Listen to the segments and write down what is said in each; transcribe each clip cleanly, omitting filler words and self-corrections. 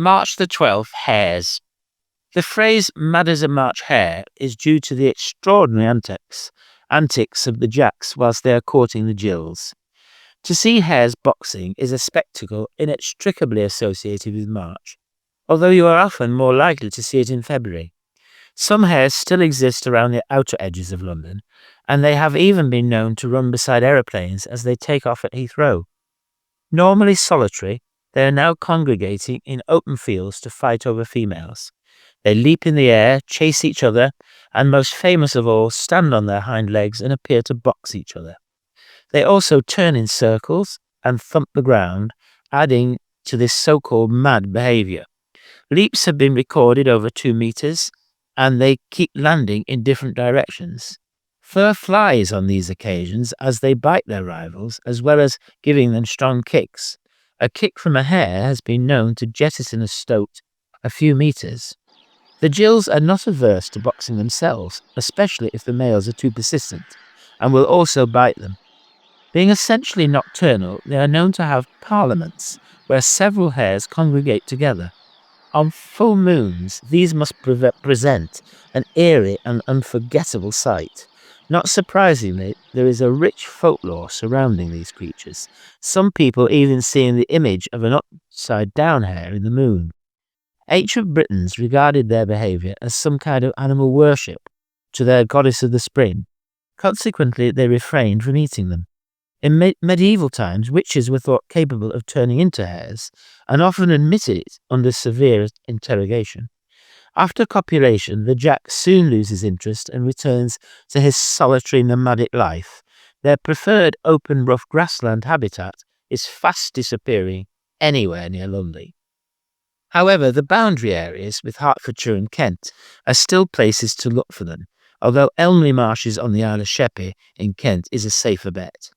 March the 12th, hares. The phrase mad as a March hare is due to the extraordinary antics of the jacks whilst they are courting the gills. To see hares boxing is a spectacle inextricably associated with March, although you are often more likely to see it in February. Some hares still exist around the outer edges of London, and they have even been known to run beside aeroplanes as they take off at Heathrow. Normally solitary, they are now congregating in open fields to fight over females. They leap in the air, chase each other, and most famous of all, stand on their hind legs and appear to box each other. They also turn in circles and thump the ground, adding to this so-called mad behavior. Leaps have been recorded over 2 meters, and they keep landing in different directions. Fur flies on these occasions as they bite their rivals, as well as giving them strong kicks. A kick from a hare has been known to jettison a stoat a few meters. The gills are not averse to boxing themselves, especially if the males are too persistent, and will also bite them. Being essentially nocturnal, they are known to have parliaments where several hares congregate together. On full moons, these must present an eerie and unforgettable sight. Not surprisingly, there is a rich folklore surrounding these creatures, some people even seeing the image of an upside-down hare in the moon. Ancient Britons regarded their behavior as some kind of animal worship to their goddess of the spring. Consequently, they refrained from eating them. In medieval times, witches were thought capable of turning into hares, and often admitted it under severe interrogation. After copulation, the jack soon loses interest and returns to his solitary nomadic life. Their preferred open rough grassland habitat is fast disappearing anywhere near London. However, the boundary areas with Hertfordshire and Kent are still places to look for them, although Elmley Marshes on the Isle of Sheppey in Kent is a safer bet.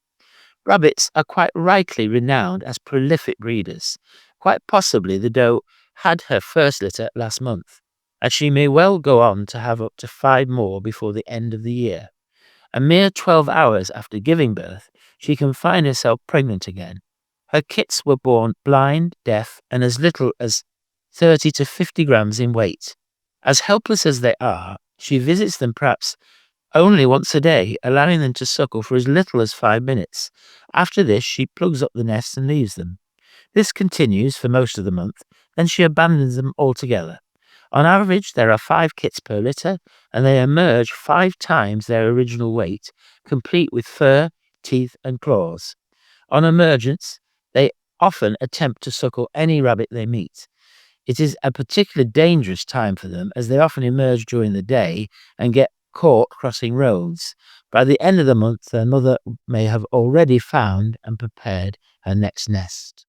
Rabbits are quite rightly renowned as prolific breeders. Quite possibly the doe had her first litter last month, and she may well go on to have up to 5 more before the end of the year. A mere 12 hours after giving birth, she can find herself pregnant again. Her kits were born blind, deaf, and as little as 30 to 50 grams in weight. As helpless as they are, she visits them perhaps only once a day, allowing them to suckle for as little as 5 minutes. After this, she plugs up the nest and leaves them. This continues for most of the month, then she abandons them altogether. On average, there are 5 kits per litter, and they emerge 5 times their original weight, complete with fur, teeth, and claws. On emergence, they often attempt to suckle any rabbit they meet. It is a particularly dangerous time for them, as they often emerge during the day and get caught crossing roads. By the end of the month, their mother may have already found and prepared her next nest.